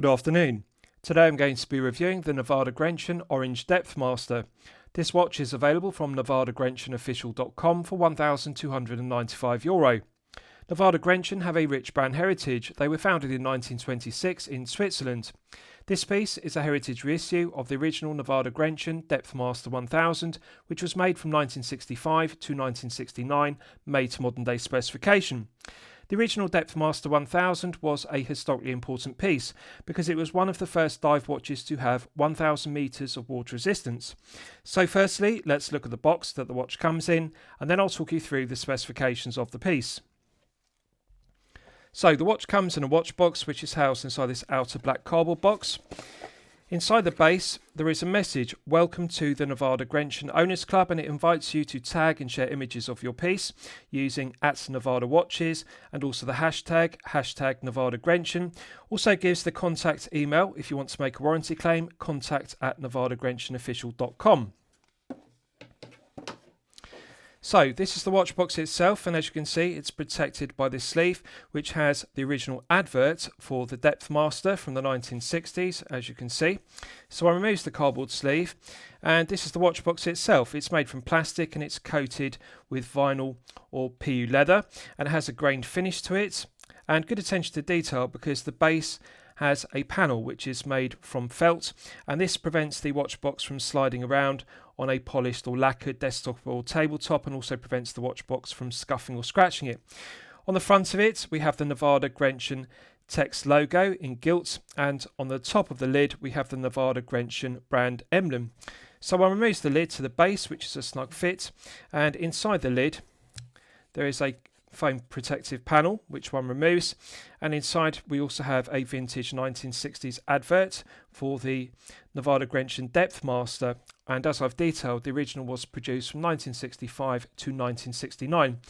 Good afternoon. Today I'm going to be reviewing the Nivada Grenchen Orange Depthmaster. This watch is available from NivadaGrenchenOfficial.com for €1,295. Nivada Grenchen have a rich brand heritage. They were founded in 1926 in Switzerland. This piece is a heritage reissue of the original Nivada Grenchen Depthmaster 1000, which was made from 1965 to 1969, made to modern day specification. The original Depthmaster 1000 was a historically important piece because it was one of the first dive watches to have 1000 metres of water resistance. So firstly, let's look at the box that the watch comes in, and then I'll talk you through the specifications of the piece. So the watch comes in a watch box which is housed inside this outer black cardboard box. Inside the base there is a message, "Welcome to the Nivada Grenchen Owners Club," and it invites you to tag and share images of your piece using @Nivada Watches and also the hashtag Nivada Grenchen. Also gives the contact email if you want to make a warranty claim, contact@NivadaGrenchenOfficial.com. So this is the watch box itself, and as you can see it's protected by this sleeve which has the original advert for the Depthmaster from the 1960s, as you can see. So I removes the cardboard sleeve, and this is the watch box itself. It's made from plastic and it's coated with vinyl or PU leather, and it has a grained finish to it and good attention to detail because the base has a panel which is made from felt, and this prevents the watch box from sliding around on a polished or lacquered desktop or tabletop, and also prevents the watch box from scuffing or scratching it. On the front of it we have the Nivada Grenchen text logo in gilt, and on the top of the lid we have the Nivada Grenchen brand emblem. So one removes the lid to the base, which is a snug fit, and inside the lid there is a foam protective panel which one removes, and inside we also have a vintage 1960s advert for the Nivada Grenchen Depthmaster, and as I've detailed, the original was produced from 1965 to 1969.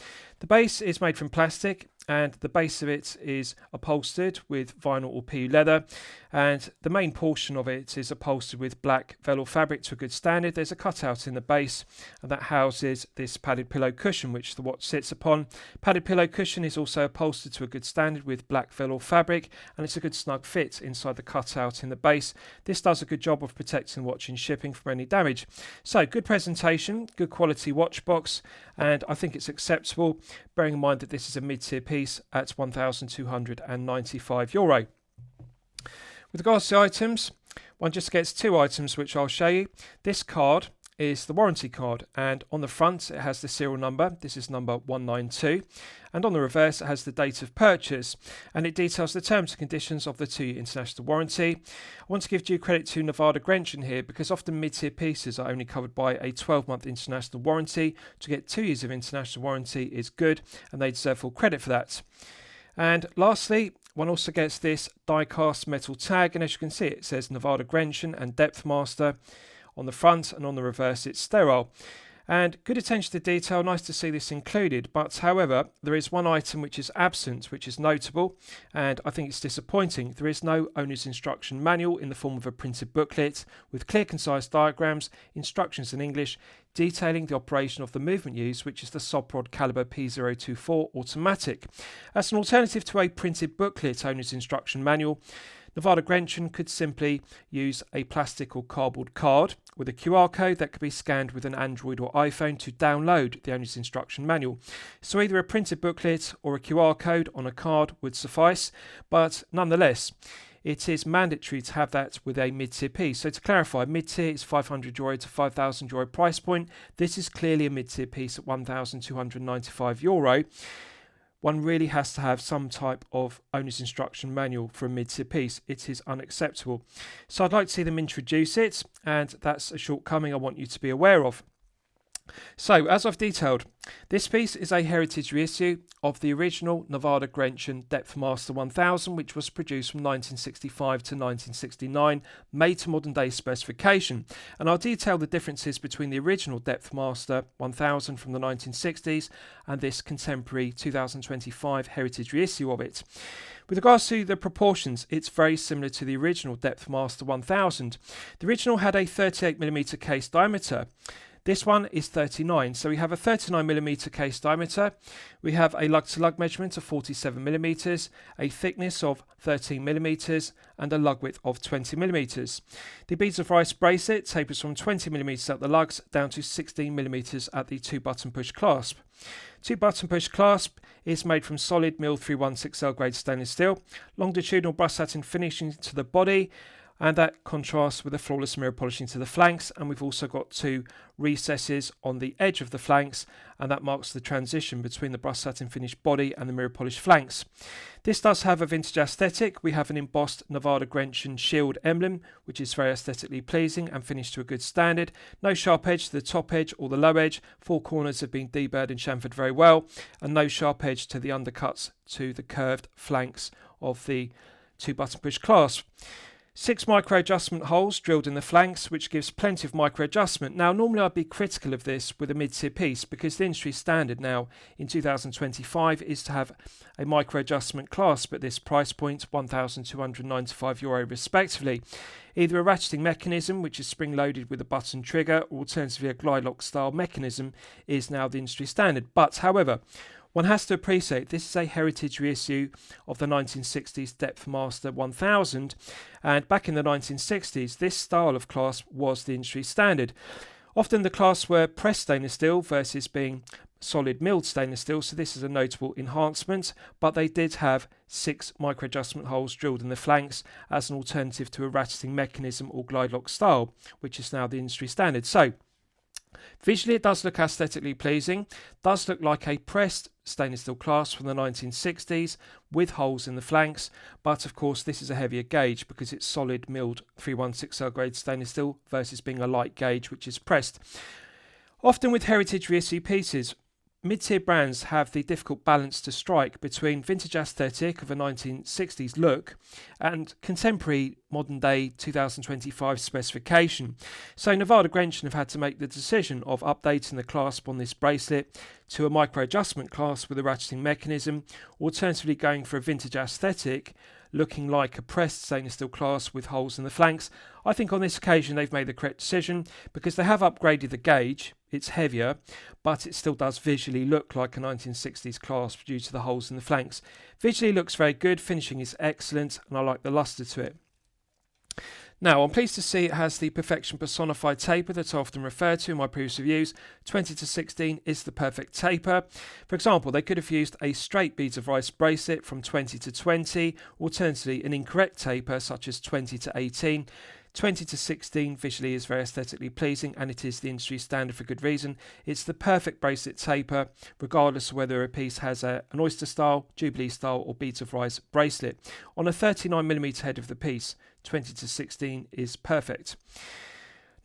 The base is made from plastic, and the base of it is upholstered with vinyl or PU leather, and the main portion of it is upholstered with black velour fabric to a good standard. There's a cutout in the base, and that houses this padded pillow cushion which the watch sits upon. Padded pillow cushion is also upholstered to a good standard with black velour fabric, and it's a good snug fit inside the cutout in the base. This does a good job of protecting the watch in shipping from any damage. So good presentation, good quality watch box, and I think it's acceptable, bearing in mind that this is a mid-tier piece at €1,295. With regards to items, one just gets two items which I'll show you. This card is the warranty card, and on the front it has the serial number. This is number 192, and on the reverse it has the date of purchase, and it details the terms and conditions of the 2-year international warranty. I want to give due credit to Nivada Grenchen here because often mid-tier pieces are only covered by a 12-month international warranty. To get 2 years of international warranty is good, and they deserve full credit for that. And lastly, one also gets this die-cast metal tag, and as you can see it says Nivada Grenchen and Depthmaster on the front, and on the reverse it's sterile. And good attention to detail, nice to see this included, but however there is one item which is absent, which is notable, and I think it's disappointing. There is no owner's instruction manual in the form of a printed booklet with clear concise diagrams, instructions in English detailing the operation of the movement used, which is the Soprod caliber P024 automatic. As an alternative to a printed booklet owner's instruction manual, Nivada Grenchen could simply use a plastic or cardboard card with a QR code that could be scanned with an Android or iPhone to download the owner's instruction manual. So either a printed booklet or a QR code on a card would suffice, but nonetheless it is mandatory to have that with a mid-tier piece. So to clarify, mid-tier is €500 to €5,000 price point. This is clearly a mid-tier piece at €1,295. One really has to have some type of owner's instruction manual for a mid-tier piece. It is unacceptable. So I'd like to see them introduce it, and that's a shortcoming I want you to be aware of. So, as I've detailed, this piece is a heritage reissue of the original Nivada Grenchen Depthmaster 1000, which was produced from 1965 to 1969, made to modern day specification. And I'll detail the differences between the original Depthmaster 1000 from the 1960s and this contemporary 2025 heritage reissue of it. With regards to the proportions, it's very similar to the original Depthmaster 1000. The original had a 38mm case diameter. This one is 39. So we have a 39mm case diameter. We have a lug-to-lug measurement of 47mm, a thickness of 13mm, and a lug width of 20mm. The beads of rice bracelet tapers from 20mm at the lugs down to 16mm at the 2-button push clasp. 2-button push clasp is made from solid milled 316L grade stainless steel, longitudinal brushed satin finishing to the body, and that contrasts with the flawless mirror polishing to the flanks. And we've also got 2 recesses on the edge of the flanks, and that marks the transition between the brushed satin finished body and the mirror polished flanks. This does have a vintage aesthetic. We have an embossed Nivada Grenchen shield emblem, which is very aesthetically pleasing and finished to a good standard. No sharp edge to the top edge or the low edge. 4 corners have been deburred and chamfered very well, and no sharp edge to the undercuts to the curved flanks of the 2-button push clasp. 6 micro adjustment holes drilled in the flanks, which gives plenty of micro adjustment. Now, normally I'd be critical of this with a mid-tier piece, because the industry standard now in 2025 is to have a micro adjustment clasp at this price point, €1,295 respectively. Either a ratcheting mechanism, which is spring-loaded with a button trigger, or alternatively a glide lock style mechanism is now the industry standard. But, however, one has to appreciate this is a heritage reissue of the 1960s Depthmaster 1000, and back in the 1960s this style of clasp was the industry standard. Often the clasps were pressed stainless steel versus being solid milled stainless steel, so this is a notable enhancement, but they did have 6 micro adjustment holes drilled in the flanks as an alternative to a ratcheting mechanism or glide lock style, which is now the industry standard. So visually it does look aesthetically pleasing, does look like a pressed stainless steel clasp from the 1960s with holes in the flanks, but of course this is a heavier gauge because it's solid milled 316L grade stainless steel versus being a light gauge which is pressed. Often with heritage reissue pieces, mid-tier brands have the difficult balance to strike between vintage aesthetic of a 1960s look and contemporary modern day 2025 specification. So Nivada Grenchen have had to make the decision of updating the clasp on this bracelet to a micro adjustment clasp with a ratcheting mechanism, alternatively going for a vintage aesthetic looking like a pressed stainless steel clasp with holes in the flanks. I think on this occasion they've made the correct decision because they have upgraded the gauge. It's heavier, but it still does visually look like a 1960s clasp due to the holes in the flanks. Visually looks very good, finishing is excellent, and I like the luster to it. Now, I'm pleased to see it has the perfection personified taper that I often refer to in my previous reviews. 20 to 16 is the perfect taper. For example, they could have used a straight beads of rice bracelet from 20 to 20, alternatively an incorrect taper such as 20 to 18. 20 to 16 visually is very aesthetically pleasing, and it is the industry standard for good reason. It's the perfect bracelet taper, regardless of whether a piece has an oyster style, jubilee style, or beads of rice bracelet. On a 39mm head of the piece, 20 to 16 is perfect.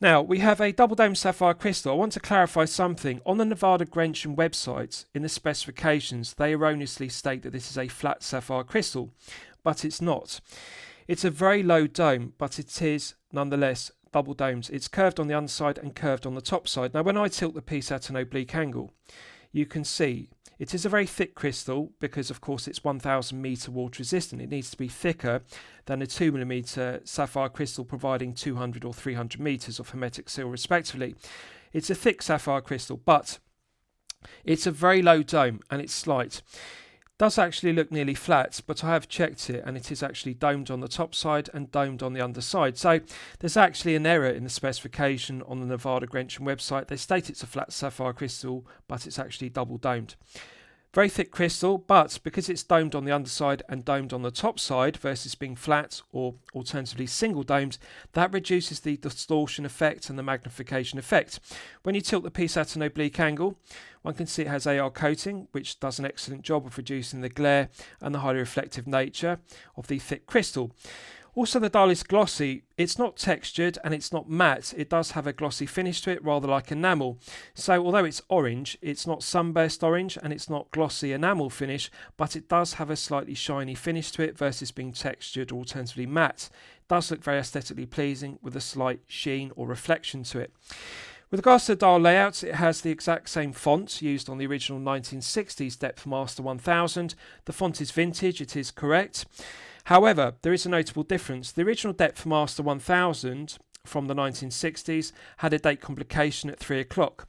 Now, we have a double dome sapphire crystal. I want to clarify something. On the Nivada Grenchen website, in the specifications, they erroneously state that this is a flat sapphire crystal, but it's not. It's a very low dome, but it is nonetheless double domes. It's curved on the underside and curved on the top side. Now, when I tilt the piece at an oblique angle, you can see it is a very thick crystal because, of course, it's 1000 metre water resistant. It needs to be thicker than a 2mm sapphire crystal providing 200 or 300 metres of hermetic seal, respectively. It's a thick sapphire crystal, but it's a very low dome and it's slight. Does actually look nearly flat, but I have checked it and it is actually domed on the top side and domed on the underside. So there's actually an error in the specification on the Nivada Grenchen website. They state it's a flat sapphire crystal, but it's actually double domed. Very thick crystal, but because it's domed on the underside and domed on the top side versus being flat or alternatively single domed, that reduces the distortion effect and the magnification effect. When you tilt the piece at an oblique angle, one can see it has AR coating, which does an excellent job of reducing the glare and the highly reflective nature of the thick crystal. Also, the dial is glossy. It's not textured and it's not matte. It does have a glossy finish to it, rather like enamel. So although it's orange, it's not sunburst orange and it's not glossy enamel finish, but it does have a slightly shiny finish to it versus being textured or alternatively matte. It does look very aesthetically pleasing with a slight sheen or reflection to it. With regards to the dial layout, it has the exact same font used on the original 1960s Depthmaster 1000. The font is vintage, it is correct. However, there is a notable difference. The original Depthmaster 1000 from the 1960s had a date complication at 3 o'clock.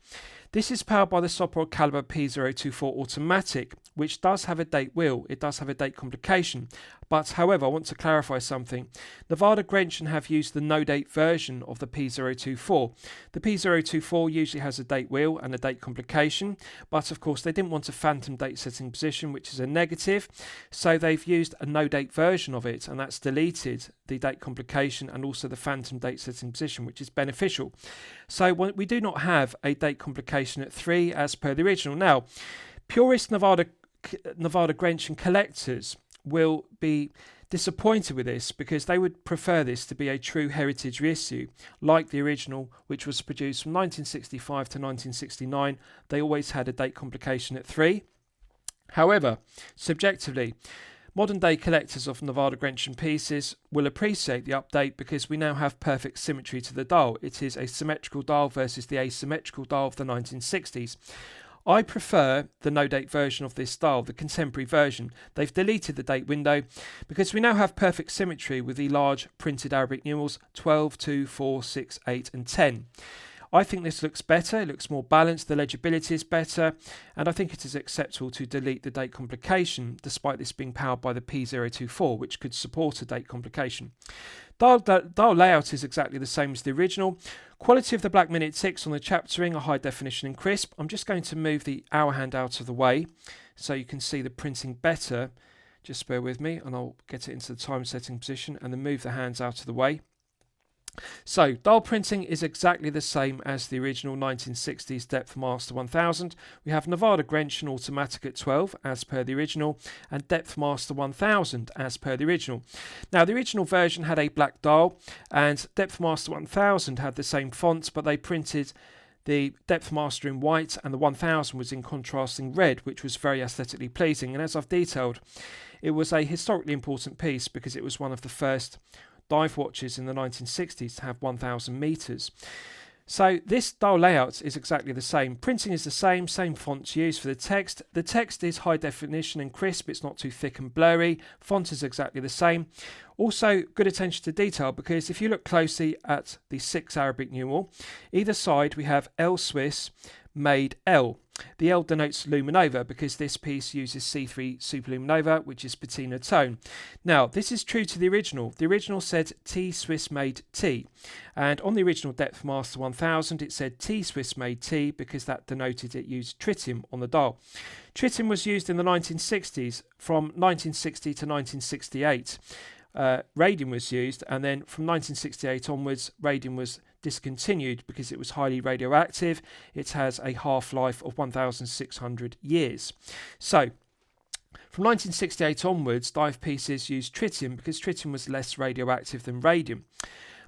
This is powered by the Sopor caliber P024 automatic, which does have a date wheel. It does have a date complication. But however, I want to clarify something. Nivada Grenchen have used the no date version of the P024. The P024 usually has a date wheel and a date complication, but of course they didn't want a phantom date setting position, which is a negative, so they've used a no date version of it, and that's deleted the date complication and also the phantom date setting position, which is beneficial. So we do not have a date complication at 3 as per the original. Now, purist Nivada Grenchen collectors will be disappointed with this because they would prefer this to be a true heritage reissue like the original, which was produced from 1965 to 1969. They always had a date complication at 3. However, subjectively, modern day collectors of Nivada Grenchen pieces will appreciate the update because we now have perfect symmetry to the dial. It is a symmetrical dial versus the asymmetrical dial of the 1960s. I prefer the no-date version of this dial, the contemporary version. They've deleted the date window because we now have perfect symmetry with the large printed Arabic numerals 12, 2, 4, 6, 8 and 10. I think this looks better, it looks more balanced, the legibility is better, and I think it is acceptable to delete the date complication despite this being powered by the P024, which could support a date complication. Dial layout is exactly the same as the original. Quality of the black minute ticks on the chaptering are high definition and crisp. I'm just going to move the hour hand out of the way so you can see the printing better. Just bear with me and I'll get it into the time setting position and then move the hands out of the way. So, dial printing is exactly the same as the original 1960s Depthmaster 1000. We have Nivada Grenchen automatic at 12 as per the original and Depthmaster 1000 as per the original. Now, the original version had a black dial and Depthmaster 1000 had the same font, but they printed the Depthmaster in white and the 1000 was in contrasting red, which was very aesthetically pleasing. And as I've detailed, it was a historically important piece because it was one of the first dive watches in the 1960s to have 1000 meters. So this dial layout is exactly the same. Printing is the same fonts used for the text. The text is high definition and crisp, it's not too thick and blurry. Font is exactly the same. Also, good attention to detail because if you look closely at the 6 Arabic numeral, either side we have L Swiss made L. The L denotes luminova because this piece uses C3 superluminova, which is patina tone. Now, this is true to the original. The original said T Swiss made T, and on the original Depthmaster 1000 it said T Swiss made T because that denoted it used tritium on the dial. Tritium was used in the 1960s. From 1960 to 1968. Radium was used, and then from 1968 onwards radium was discontinued because it was highly radioactive. It has a half-life of 1,600 years. So from 1968 onwards, dive pieces used tritium because tritium was less radioactive than radium.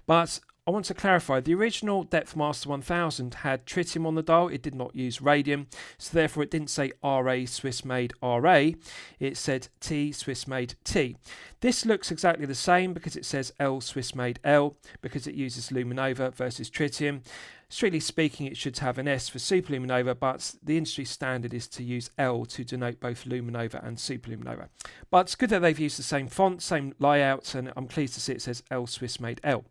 But I want to clarify, the original Depthmaster 1000 had tritium on the dial, it did not use radium, so therefore it didn't say RA Swiss made RA, it said T Swiss made T. This looks exactly the same because it says L Swiss made L, because it uses luminova versus tritium. Strictly speaking, it should have an S for superluminova, but the industry standard is to use L to denote both luminova and superluminova. But it's good that they've used the same font, same layout, and I'm pleased to see it says L Swiss made L.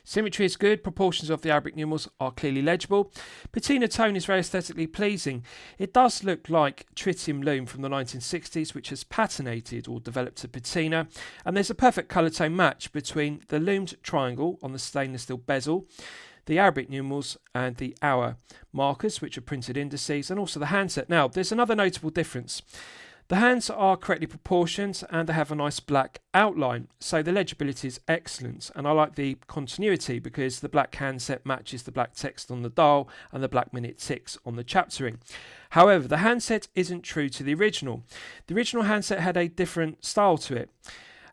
Symmetry is good, proportions of the Arabic numerals are clearly legible. Patina tone is very aesthetically pleasing. It does look like tritium lume from the 1960s, which has patinated or developed to patina, and there's a perfect colour tone match between the lumed triangle on the stainless steel bezel, the Arabic numerals and the hour markers, which are printed indices, and also the handset. Now, there's another notable difference. The hands are correctly proportioned and they have a nice black outline, so the legibility is excellent, and I like the continuity because the black handset matches the black text on the dial and the black minute ticks on the chaptering. However, the handset isn't true to the original. The original handset had a different style to it,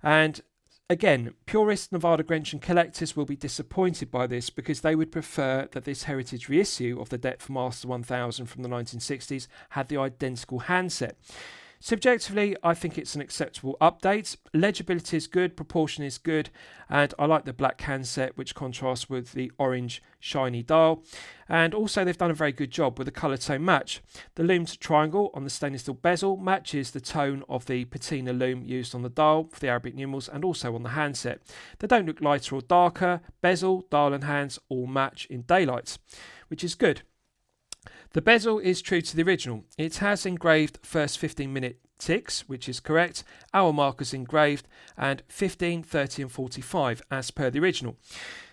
and again, purist Nivada Grenchen collectors will be disappointed by this because they would prefer that this heritage reissue of the Depthmaster 1000 from the 1960s had the identical handset. Subjectively, I think it's an acceptable update. Legibility is good, proportion is good, and I like the black handset which contrasts with the orange shiny dial. And also they've done a very good job with the colour tone match. The lumed triangle on the stainless steel bezel matches the tone of the patina lume used on the dial for the Arabic numerals and also on the handset. They don't look lighter or darker. Bezel, dial and hands all match in daylight, which is good. The bezel is true to the original. It has engraved first 15-minute ticks, which is correct, hour markers engraved, and 15, 30 and 45 as per the original.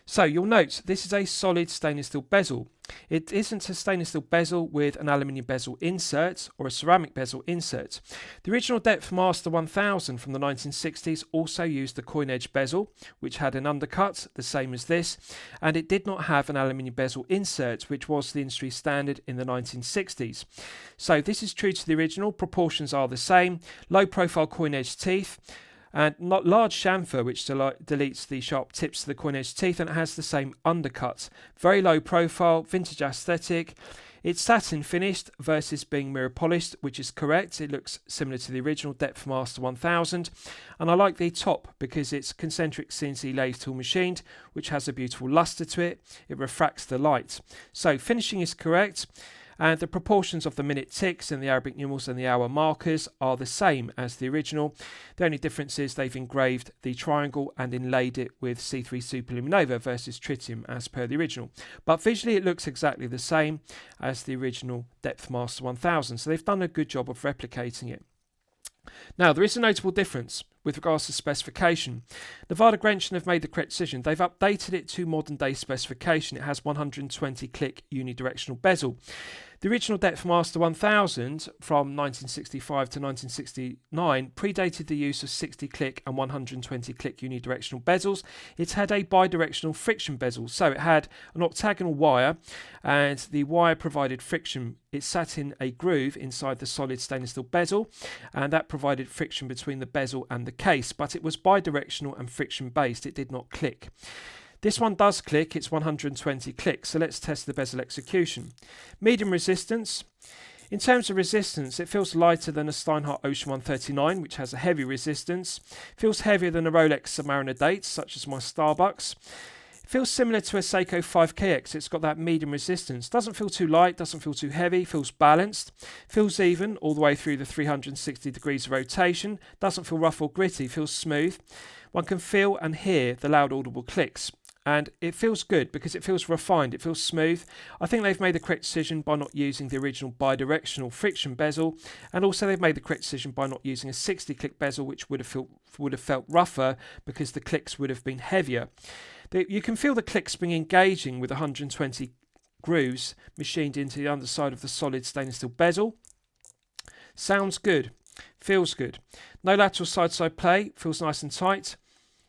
So you'll note this is a solid stainless steel bezel. It isn't a stainless steel bezel with an aluminium bezel insert or a ceramic bezel insert. The original Depthmaster 1000 from the 1960s also used the coin edge bezel, which had an undercut, the same as this, and it did not have an aluminium bezel insert, which was the industry standard in the 1960s. So this is true to the original, proportions are the same, low profile coin edge teeth, and not large chamfer which deletes the sharp tips of the coin edge teeth, and it has the same undercut. Very low profile, vintage aesthetic. It's satin finished versus being mirror polished, which is correct. It looks similar to the original Depthmaster 1000, and I like the top because it's concentric CNC lathe tool machined, which has a beautiful luster to it. It refracts the light. So finishing is correct. And the proportions of the minute ticks and the Arabic numerals and the hour markers are the same as the original. The only difference is they've engraved the triangle and inlaid it with C3 superluminova versus tritium as per the original. But visually it looks exactly the same as the original Depthmaster 1000. So they've done a good job of replicating it. Now, there is a notable difference with regards to specification. Nivada Grenchen have made the correct decision. They've updated it to modern day specification. It has 120 click unidirectional bezel. The original Depthmaster 1000 from 1965 to 1969 predated the use of 60 click and 120 click unidirectional bezels. It had a bidirectional friction bezel, so it had an octagonal wire and the wire provided friction. It sat in a groove inside the solid stainless steel bezel, and that provided friction between the bezel and the case, but it was bidirectional and friction based. It did not click. This one does click, it's 120 clicks, so let's test the bezel execution. Medium resistance. In terms of resistance, it feels lighter than a Steinhardt Ocean 139, which has a heavy resistance. It feels heavier than a Rolex Submariner dates, such as my Starbucks. It feels similar to a Seiko 5KX, it's got that medium resistance. Doesn't feel too light, doesn't feel too heavy, feels balanced. Feels even all the way through the 360 degrees of rotation. Doesn't feel rough or gritty, feels smooth. One can feel and hear the loud audible clicks. And it feels good because it feels refined, it feels smooth. I think they've made the correct decision by not using the original bidirectional friction bezel, and also they've made the correct decision by not using a 60 click bezel, which would have felt rougher because the clicks would have been heavier. You can feel the clicks being engaging with 120 grooves machined into the underside of the solid stainless steel bezel. Sounds good, feels good. No lateral side-side play, feels nice and tight.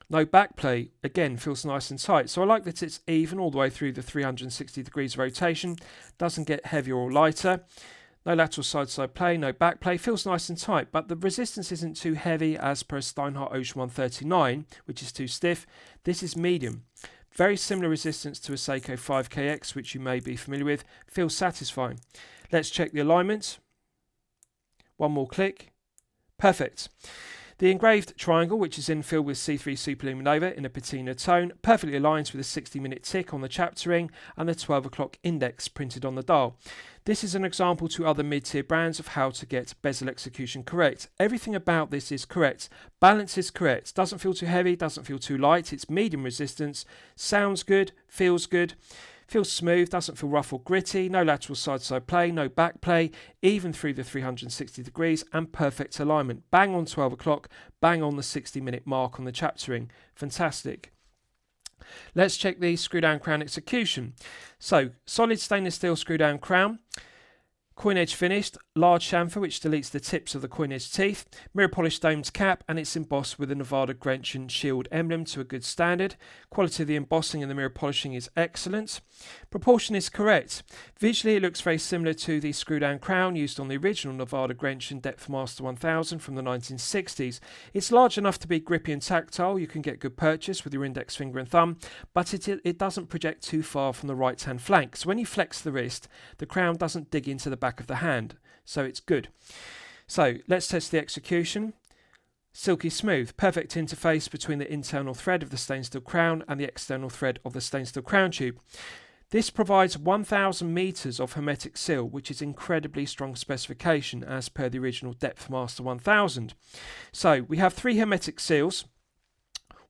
No back play, again, feels nice and tight. So I like that it's even all the way through the 360 degrees of rotation. Doesn't get heavier or lighter. No lateral side-side play, no back play. Feels nice and tight, but the resistance isn't too heavy as per Steinhardt Ocean 139, which is too stiff. This is medium. Very similar resistance to a Seiko 5KX, which you may be familiar with. Feels satisfying. Let's check the alignment. One more click. Perfect. The engraved triangle, which is infilled with C3 superluminova in a patina tone, perfectly aligns with a 60-minute tick on the chapter ring and the 12 o'clock index printed on the dial. This is an example to other mid-tier brands of how to get bezel execution correct. Everything about this is correct. Balance is correct. Doesn't feel too heavy, doesn't feel too light. It's medium resistance. Sounds good, feels good. Feels smooth, doesn't feel rough or gritty, no lateral side-side play, no back play, even through the 360 degrees, and perfect alignment. Bang on 12 o'clock, bang on the 60-minute mark on the chapter ring. Fantastic. Let's check the screw-down crown execution. So, solid stainless steel screw-down crown. Coin edge finished, large chamfer which deletes the tips of the coin edge teeth, mirror polished domed cap, and it's embossed with a Nivada Grenchen shield emblem to a good standard. Quality of the embossing and the mirror polishing is excellent. Proportion is correct. Visually it looks very similar to the screw down crown used on the original Nivada Grenchen Depthmaster 1000 from the 1960s. It's large enough to be grippy and tactile. You can get good purchase with your index finger and thumb, but it doesn't project too far from the right hand flank. So when you flex the wrist, the crown doesn't dig into the back of the hand, so it's good. So let's test the execution. Silky smooth, perfect interface between the internal thread of the stainless steel crown and the external thread of the stainless steel crown tube. This provides 1000 meters of hermetic seal, which is incredibly strong specification as per the original Depthmaster 1000. So we have 3 hermetic seals,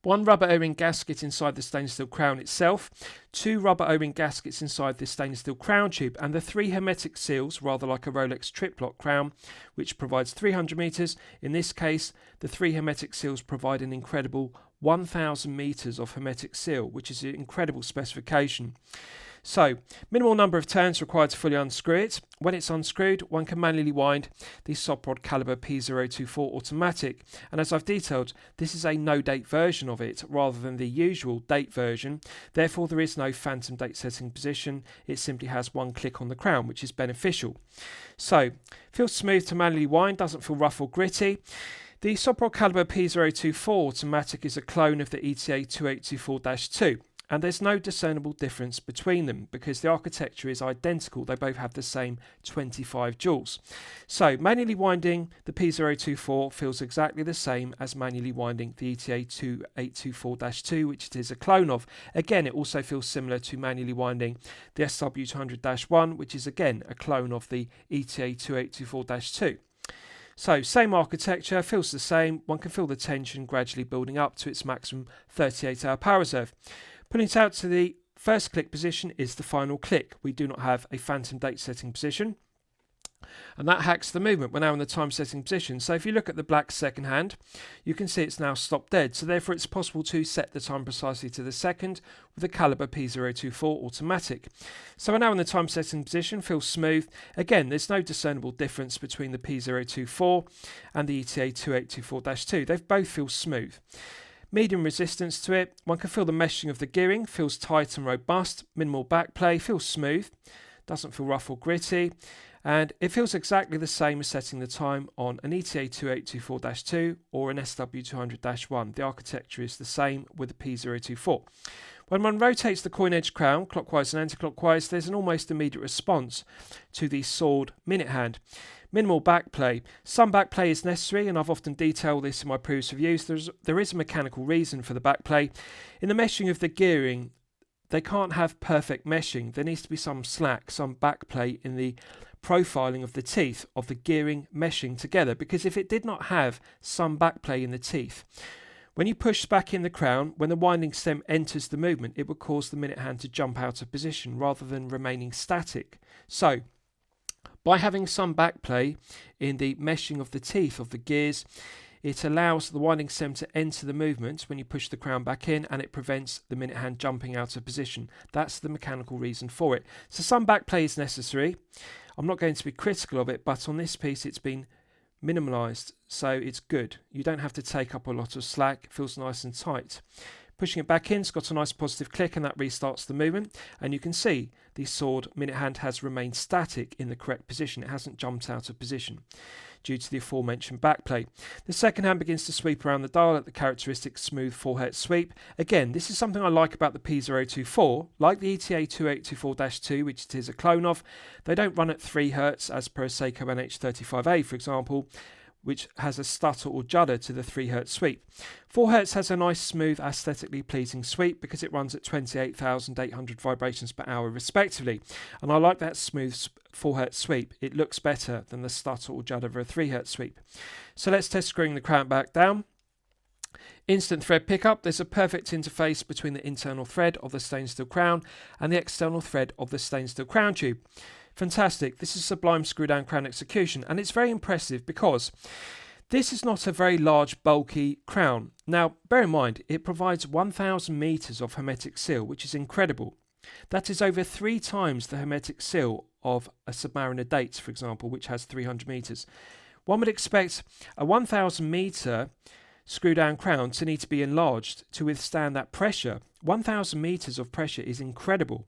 1 rubber O-ring gasket inside the stainless steel crown itself, 2 rubber O-ring gaskets inside the stainless steel crown tube, and the 3 hermetic seals, rather like a Rolex trip lock crown, which provides 300 meters. In this case, the 3 hermetic seals provide an incredible 1000 meters of hermetic seal, which is an incredible specification. So, minimal number of turns required to fully unscrew it. When it's unscrewed, one can manually wind the stop rod caliber P024 automatic. And as I've detailed, this is a no-date version of it rather than the usual date version. Therefore, there is no phantom date setting position. It simply has one click on the crown, which is beneficial. So, feels smooth to manually wind, doesn't feel rough or gritty. The stop rod caliber P024 automatic is a clone of the ETA 2824-2. And there's no discernible difference between them because the architecture is identical. They both have the same 25 joules. So manually winding the P024 feels exactly the same as manually winding the ETA 2824-2, which it is a clone of. Again, it also feels similar to manually winding the SW200-1, which is again a clone of the ETA 2824-2. So same architecture, feels the same. One can feel the tension gradually building up to its maximum 38-hour power reserve. Putting it out to the first click position is the final click. We do not have a phantom date setting position. And that hacks the movement. We're now in the time setting position. So if you look at the black second hand, you can see it's now stopped dead. So therefore it's possible to set the time precisely to the second with the caliber P024 automatic. So we're now in the time setting position, feels smooth. Again, there's no discernible difference between the P024 and the ETA 2824-2. They both feel smooth. Medium resistance to it. One can feel the meshing of the gearing, feels tight and robust. Minimal backplay, feels smooth, doesn't feel rough or gritty. And it feels exactly the same as setting the time on an ETA 2824-2 or an SW200-1. The architecture is the same with the P024. When one rotates the coin edge crown clockwise and anti-clockwise, there's an almost immediate response to the sword minute hand. Minimal backplay. Some backplay is necessary, and I've often detailed this in my previous reviews. There is a mechanical reason for the backplay. In the meshing of the gearing, they can't have perfect meshing. There needs to be some slack, some backplay in the profiling of the teeth of the gearing meshing together, because if it did not have some backplay in the teeth, when you push back in the crown, when the winding stem enters the movement, it would cause the minute hand to jump out of position rather than remaining static. So, by having some backplay in the meshing of the teeth of the gears, it allows the winding stem to enter the movement when you push the crown back in, and it prevents the minute hand jumping out of position. That's the mechanical reason for it. So some backplay is necessary. I'm not going to be critical of it, but on this piece it's been minimalised, so it's good. You don't have to take up a lot of slack. It feels nice and tight. Pushing it back in, it's got a nice positive click, and that restarts the movement. And you can see the sword minute hand has remained static in the correct position. It hasn't jumped out of position due to the aforementioned backplay. The second hand begins to sweep around the dial at the characteristic smooth 4 Hz sweep. Again, this is something I like about the P024. Like the ETA 2824-2, which it is a clone of, they don't run at 3 Hz as per a Seiko NH35A, for example, which has a stutter or judder to the 3 Hz sweep. 4 Hz has a nice, smooth, aesthetically pleasing sweep because it runs at 28,800 vibrations per hour respectively. And I like that smooth 4 Hz sweep. It looks better than the stutter or judder of a 3 Hz sweep. So let's test screwing the crown back down. Instant thread pickup. There's a perfect interface between the internal thread of the stainless steel crown and the external thread of the stainless steel crown tube. Fantastic. This is sublime screw down crown execution, and it's very impressive because this is not a very large bulky crown. Now bear in mind it provides 1000 meters of hermetic seal, which is incredible. That is over 3 times the hermetic seal of a Submariner Dates, for example, which has 300 meters. One would expect a 1000 meter screw down crown to need to be enlarged to withstand that pressure. 1000 meters of pressure is incredible,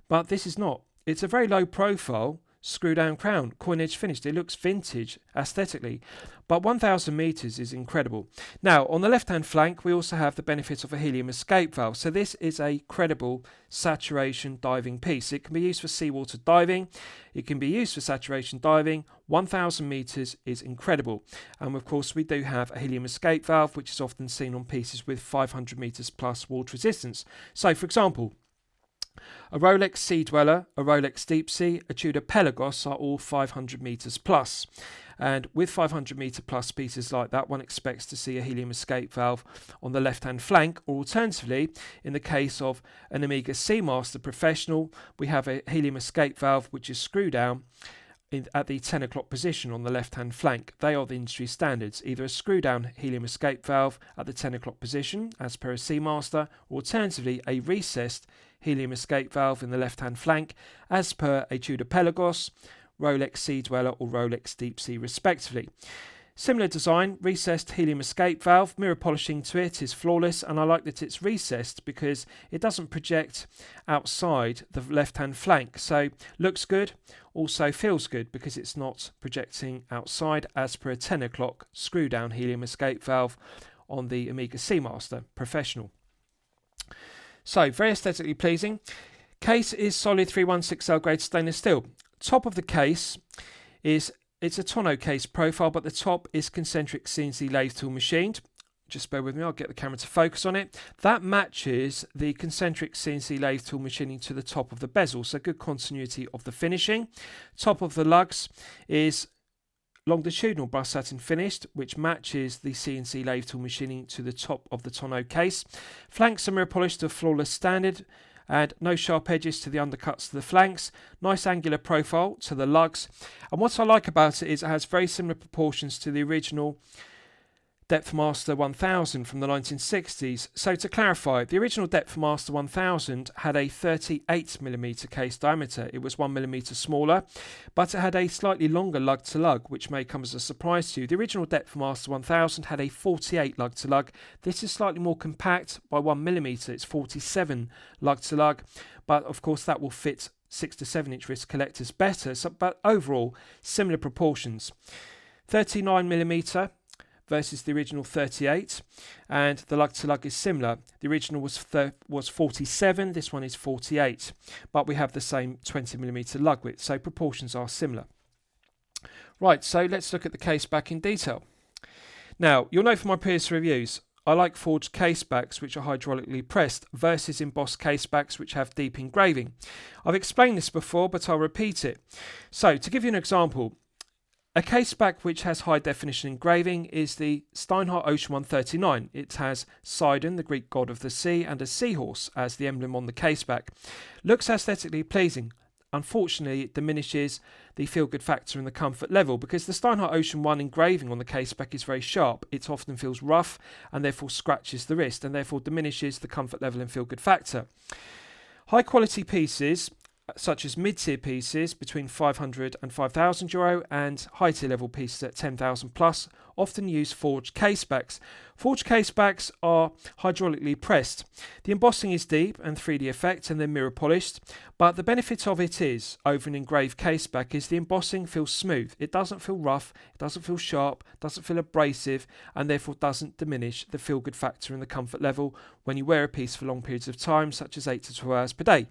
but this is not. It's a very low profile screw down crown, coin edge finished. It looks vintage aesthetically, but 1000 meters is incredible. Now on the left hand flank we also have the benefit of a helium escape valve, so this is a credible saturation diving piece. It can be used for seawater diving, it can be used for saturation diving. 1000 meters is incredible, and of course we do have a helium escape valve which is often seen on pieces with 500 meters plus water resistance. So for example, a Rolex Sea Dweller, a Rolex Deep Sea, a Tudor Pelagos are all 500 meters plus. And with 500 meter plus pieces like that, one expects to see a helium escape valve on the left hand flank, or alternatively, in the case of an Omega Seamaster Professional, we have a helium escape valve which is screw down at the 10 o'clock position on the left hand flank. They are the industry standards, either a screw down helium escape valve at the 10 o'clock position as per a Seamaster, or alternatively a recessed helium escape valve in the left hand flank as per a Tudor Pelagos, Rolex Sea Dweller or Rolex Deep Sea respectively. Similar design, recessed helium escape valve, mirror polishing to it is flawless, and I like that it's recessed because it doesn't project outside the left hand flank, so looks good, also feels good because it's not projecting outside as per a 10 o'clock screw down helium escape valve on the Omega Seamaster Professional. So very aesthetically pleasing. Case is solid 316L grade stainless steel. Top of the case it's a tonneau case profile, but the top is concentric CNC lathe tool machined. Just bear with me, I'll get the camera to focus on it. That matches the concentric CNC lathe tool machining to the top of the bezel, so good continuity of the finishing. Top of the lugs is longitudinal brushed satin finished, which matches the CNC lathe tool machining to the top of the tonneau case. Flanks are mirror polished to a flawless standard, and no sharp edges to the undercuts to the flanks. Nice angular profile to the lugs, and what I like about it is it has very similar proportions to the original Depthmaster 1000 from the 1960s. So to clarify, the original Depthmaster 1000 had a 38mm case diameter. It was 1mm smaller, but it had a slightly longer lug to lug, which may come as a surprise to you. The original Depthmaster 1000 had a 48 lug to lug. This is slightly more compact by 1mm. It's 47 lug to lug, but of course that will fit 6 to 7 inch wrist collectors better. So, but overall, similar proportions. 39mm versus the original 38, and the lug to lug is similar. The original was 47, this one is 48, but we have the same 20mm lug width, so proportions are similar. Right, so let's look at the case back in detail. Now, you'll know from my previous reviews, I like forged case backs which are hydraulically pressed versus embossed case backs which have deep engraving. I've explained this before, but I'll repeat it. So, to give you an example, a caseback which has high definition engraving is the Steinhardt Ocean 139. It has Sidon, the Greek god of the sea, and a seahorse as the emblem on the caseback. Looks aesthetically pleasing. Unfortunately, it diminishes the feel-good factor and the comfort level because the Steinhardt Ocean 1 engraving on the caseback is very sharp. It often feels rough and therefore scratches the wrist and therefore diminishes the comfort level and feel-good factor. High quality pieces such as mid-tier pieces between €500 and €5,000 and high-tier level pieces at 10,000 plus often use forged casebacks. Forged casebacks are hydraulically pressed. The embossing is deep and 3D effect and then mirror polished, but the benefit of it is over an engraved caseback is the embossing feels smooth. It doesn't feel rough, it doesn't feel sharp, doesn't feel abrasive, and therefore doesn't diminish the feel-good factor and the comfort level when you wear a piece for long periods of time, such as 8 to 12 hours per day.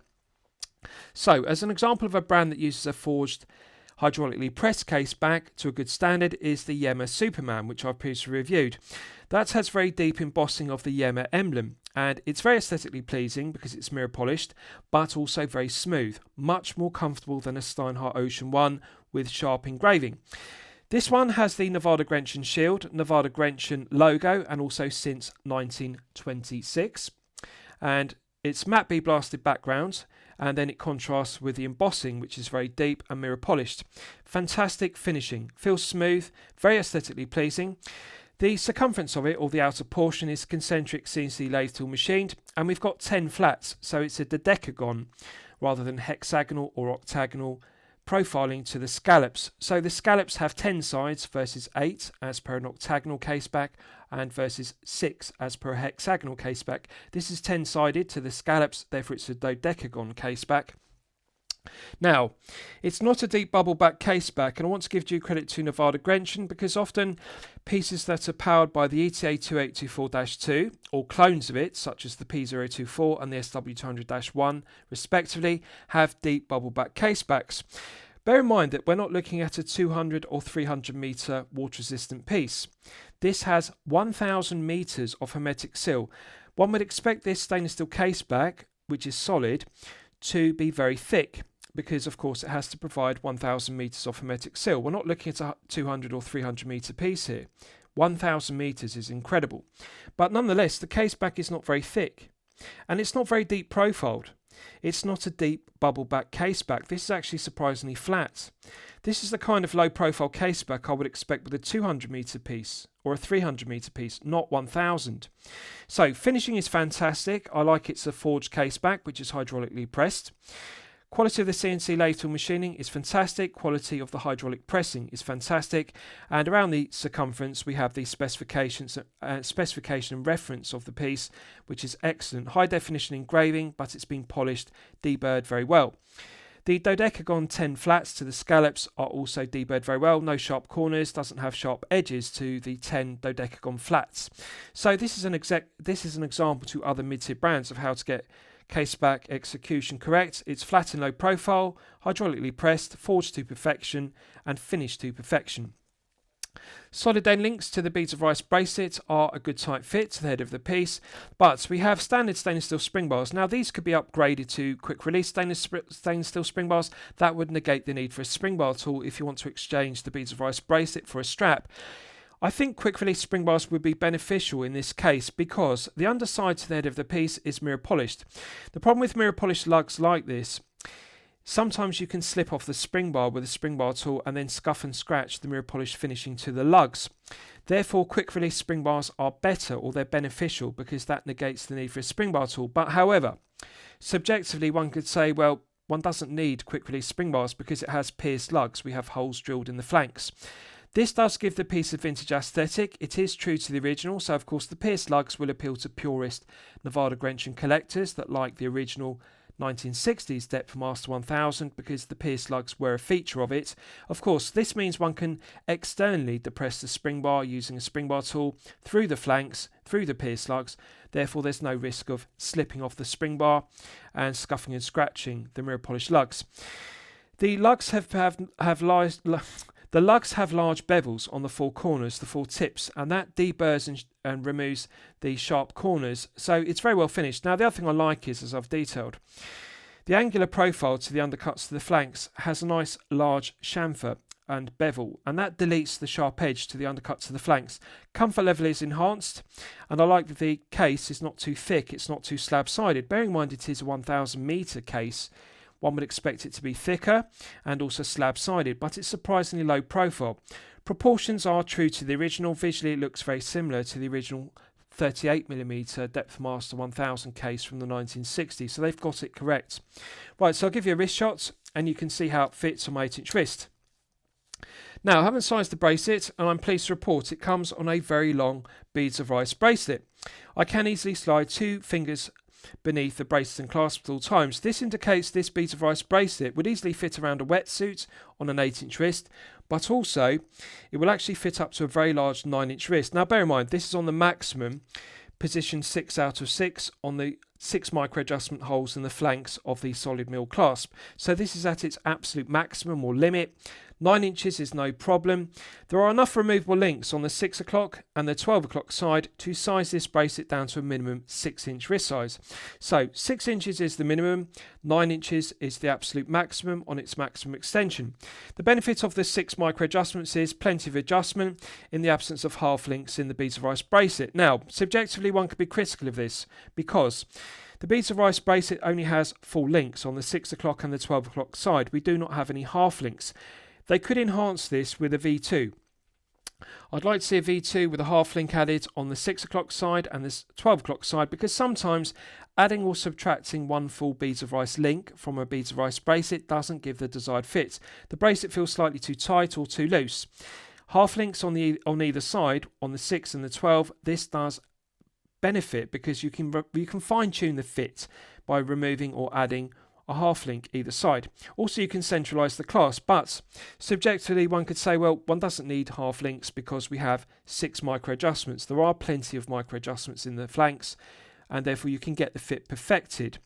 So, as an example of a brand that uses a forged hydraulically pressed case back to a good standard is the Yema Superman, which I've previously reviewed. That has very deep embossing of the Yema emblem, and it's very aesthetically pleasing because it's mirror polished, but also very smooth, much more comfortable than a Steinhardt Ocean 1 with sharp engraving. This one has the Nivada Grenchen shield, Nivada Grenchen logo, and also since 1926, and it's matte B blasted background, and then it contrasts with the embossing, which is very deep and mirror polished. Fantastic finishing, feels smooth, very aesthetically pleasing. The circumference of it, or the outer portion, is concentric CNC lathe tool machined, and we've got 10 flats, so it's a dodecagon rather than hexagonal or octagonal profiling to the scallops. So the scallops have 10 sides versus 8 as per an octagonal caseback and versus 6 as per a hexagonal caseback. This is 10 sided to the scallops, therefore it's a dodecagon caseback. Now, it's not a deep bubble back case back, and I want to give due credit to Nivada Grenchen because often pieces that are powered by the ETA 2824-2 or clones of it, such as the P024 and the SW200-1 respectively, have deep bubble back case backs. Bear in mind that we're not looking at a 200 or 300 metre water resistant piece. This has 1000 metres of hermetic seal. One would expect this stainless steel case back, which is solid, to be very thick, because of course it has to provide 1000 metres of hermetic seal. We're not looking at a 200 or 300 metre piece here. 1000 metres is incredible. But nonetheless, the case back is not very thick, and it's not very deep profiled. It's not a deep bubble back case back. This is actually surprisingly flat. This is the kind of low profile case back I would expect with a 200 metre piece or a 300 metre piece, not 1000. So finishing is fantastic. I like it's a forged case back, which is hydraulically pressed. Quality of the CNC lathe machining is fantastic. Quality of the hydraulic pressing is fantastic. And around the circumference, we have the specification and reference of the piece, which is excellent. High definition engraving, but it's been polished, deburred very well. The dodecagon 10 flats to the scallops are also deburred very well. No sharp corners, doesn't have sharp edges to the 10 dodecagon flats. So this is an example to other mid-tier brands of how to get case back execution correct. It's flat and low profile, hydraulically pressed, forged to perfection, and finished to perfection. Solid end links to the beads of rice bracelet are a good tight fit to the head of the piece, but we have standard stainless steel spring bars. Now these could be upgraded to quick release stainless steel spring bars. That would negate the need for a spring bar tool if you want to exchange the beads of rice bracelet for a strap. I think quick release spring bars would be beneficial in this case because the underside to the head of the piece is mirror polished. The problem with mirror polished lugs like this, sometimes you can slip off the spring bar with a spring bar tool and then scuff and scratch the mirror polish finishing to the lugs. Therefore, quick release spring bars are better, or they're beneficial, because that negates the need for a spring bar tool. But however, subjectively one could say, well, one doesn't need quick release spring bars because it has pierced lugs. We have holes drilled in the flanks. This does give the piece a vintage aesthetic. It is true to the original, so of course the pierced lugs will appeal to purist Nivada Grenchen collectors that like the original 1960s Depthmaster 1000 because the pierced lugs were a feature of it. Of course, this means one can externally depress the spring bar using a spring bar tool through the flanks, through the pierced lugs. Therefore, there's no risk of slipping off the spring bar and scuffing and scratching the mirror polished lugs. The lugs The lugs have large bevels on the four corners, the four tips, and that deburrs and removes the sharp corners, so it's very well finished. Now the other thing I like is, as I've detailed, the angular profile to the undercuts to the flanks has a nice large chamfer and bevel, and that deletes the sharp edge to the undercut to the flanks. Comfort level is enhanced, and I like that the case is not too thick, it's not too slab-sided. Bearing in mind it is a 1000 metre case, one would expect it to be thicker and also slab-sided, but it's surprisingly low profile. Proportions are true to the original. Visually it looks very similar to the original 38mm Depthmaster 1000 case from the 1960s, so they've got it correct. Right, so I'll give you a wrist shot and you can see how it fits on my 8-inch wrist. Now, I haven't sized the bracelet, and I'm pleased to report it comes on a very long beads of rice bracelet. I can easily slide 2 fingers beneath the bracelet and clasp at all times. This indicates this beads of rice bracelet would easily fit around a wetsuit on an 8-inch wrist, but also it will actually fit up to a very large 9-inch wrist. Now bear in mind, this is on the maximum, position 6 out of 6 on the 6 micro adjustment holes in the flanks of the solid mill clasp. So this is at its absolute maximum or limit. 9 inches is no problem. There are enough removable links on the 6 o'clock and the 12 o'clock side to size this bracelet down to a minimum 6-inch wrist size. So 6 inches is the minimum, 9 inches is the absolute maximum on its maximum extension. The benefit of the 6 micro adjustments is plenty of adjustment in the absence of half links in the beads of rice bracelet. Now, subjectively one could be critical of this because the beads of rice bracelet only has full links on the 6 o'clock and the 12 o'clock side. We do not have any half links. They could enhance this with a V2. I'd like to see a V2 with a half link added on the 6 o'clock side and the 12 o'clock side, because sometimes adding or subtracting one full beads of rice link from a beads of rice bracelet doesn't give the desired fit. The bracelet feels slightly too tight or too loose. Half links on either side, on the 6 and the 12, this does benefit because you can fine tune the fit by removing or adding a half link either side. Also, you can centralize the clasp, but subjectively one could say, well, one doesn't need half links because we have 6 micro adjustments. There are plenty of micro adjustments in the flanks, and therefore you can get the fit perfected.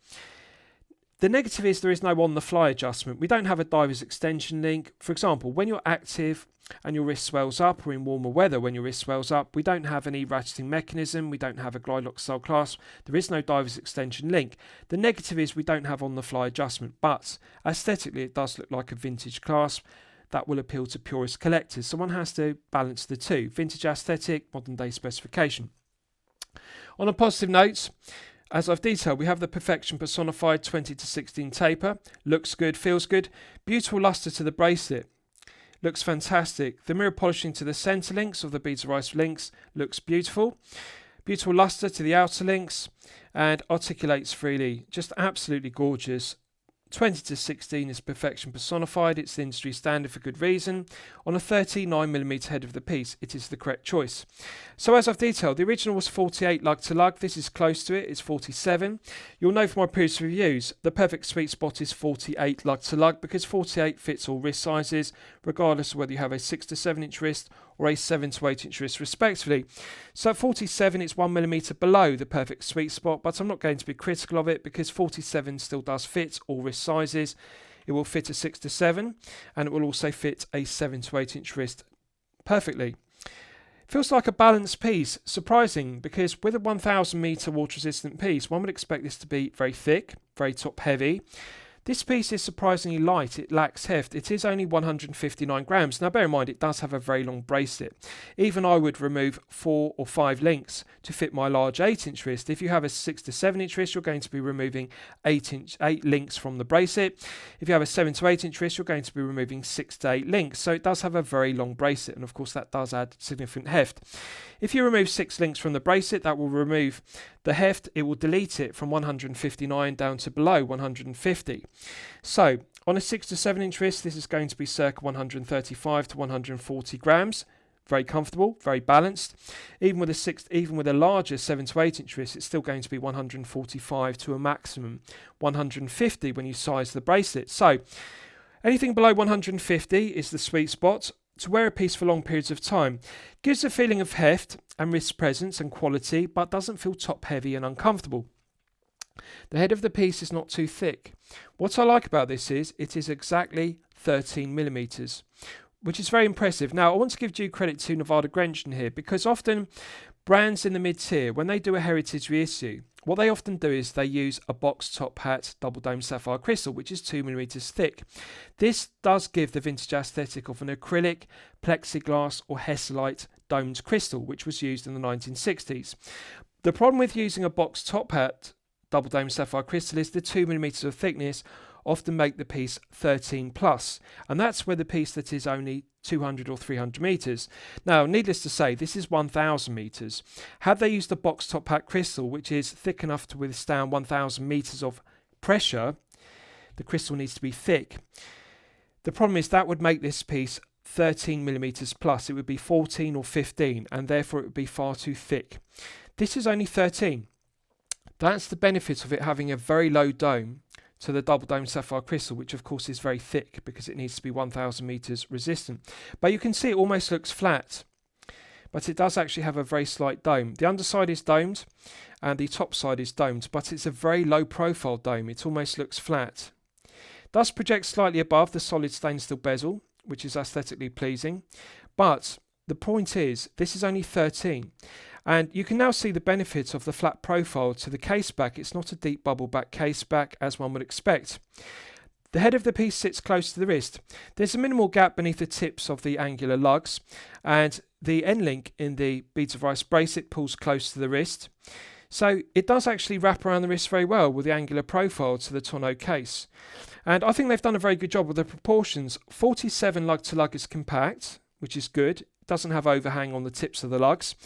The negative is there is no on-the-fly adjustment. We don't have a diver's extension link. For example, when you're active and your wrist swells up, or in warmer weather when your wrist swells up, we don't have any ratcheting mechanism. We don't have a glide lock style clasp. There is no diver's extension link. The negative is we don't have on-the-fly adjustment, but aesthetically it does look like a vintage clasp that will appeal to purist collectors. So one has to balance the two: vintage aesthetic, modern day specification. On a positive note, as I've detailed, we have the Perfection personified 20-16 taper. Looks good, feels good. Beautiful luster to the bracelet. Looks fantastic. The mirror polishing to the centre links of the Bezel Rice links looks beautiful. Beautiful luster to the outer links and articulates freely. Just absolutely gorgeous. 20-16 is Perfection personified. It's the industry standard for good reason. On a 39mm head of the piece, it is the correct choice. So as I've detailed, the original was 48 lug to lug. This is close to it. It's 47. You'll know from my previous reviews, the perfect sweet spot is 48 lug to lug because 48 fits all wrist sizes, regardless of whether you have a 6 to 7 inch wrist or a 7 to 8 inch wrist respectively. So at 47 it's 1mm below the perfect sweet spot, but I'm not going to be critical of it because 47 still does fit all wrist sizes. It will fit a 6 to 7 and it will also fit a 7 to 8 inch wrist perfectly. Feels like a balanced piece, surprising because with a 1000 meter water resistant piece one would expect this to be very thick, very top heavy. This piece is surprisingly light, it lacks heft, it is only 159 grams. Now bear in mind it does have a very long bracelet. Even I would remove 4 or 5 links to fit my large 8 inch wrist. If you have a 6 to 7 inch wrist you're going to be removing 8 links from the bracelet. If you have a 7 to 8 inch wrist you're going to be removing 6 to 8 links. So it does have a very long bracelet and of course that does add significant heft. If you remove 6 links from the bracelet that will remove the heft, it will delete it from 159 down to below 150. So on a 6 to 7 inch wrist this is going to be circa 135 to 140 grams. Very comfortable, very balanced. Even with a larger 7 to 8 inch wrist it's still going to be 145 to a maximum 150 when you size the bracelet. So anything below 150 is the sweet spot to wear a piece for long periods of time. Gives a feeling of heft and wrist presence and quality, but doesn't feel top heavy and uncomfortable. The head of the piece is not too thick. What I like about this is it is exactly 13mm, which is very impressive. Now I want to give due credit to Nivada Grenchen here because often brands in the mid-tier, when they do a heritage reissue, what they often do is they use a box top hat double dome sapphire crystal, which is 2mm thick. This does give the vintage aesthetic of an acrylic, plexiglass or hesselite domed crystal, which was used in the 1960s. The problem with using a box top hat double dome sapphire crystal is the 2mm of thickness often make the piece 13 plus, and that's where the piece that is only 200 or 300 meters. Now, needless to say, this is 1000 meters. Had they used a box top hat crystal, which is thick enough to withstand 1000 meters of pressure, the crystal needs to be thick. The problem is that would make this piece 13mm plus. It would be 14 or 15, and therefore it would be far too thick. This is only 13. That's the benefit of it having a very low dome to the double dome sapphire crystal, which of course is very thick because it needs to be 1000 meters resistant. But you can see it almost looks flat, but it does actually have a very slight dome. The underside is domed and the top side is domed, but it's a very low profile dome. It almost looks flat. It does project slightly above the solid stainless steel bezel, which is aesthetically pleasing, but the point is this is only 13. And you can now see the benefits of the flat profile to the caseback. It's not a deep bubble back caseback as one would expect. The head of the piece sits close to the wrist. There's a minimal gap beneath the tips of the angular lugs, and the end link in the Bezel Rice bracelet pulls close to the wrist. So it does actually wrap around the wrist very well with the angular profile to the tonneau case. And I think they've done a very good job with the proportions. 47 lug to lug is compact, which is good. It doesn't have overhang on the tips of the lugs.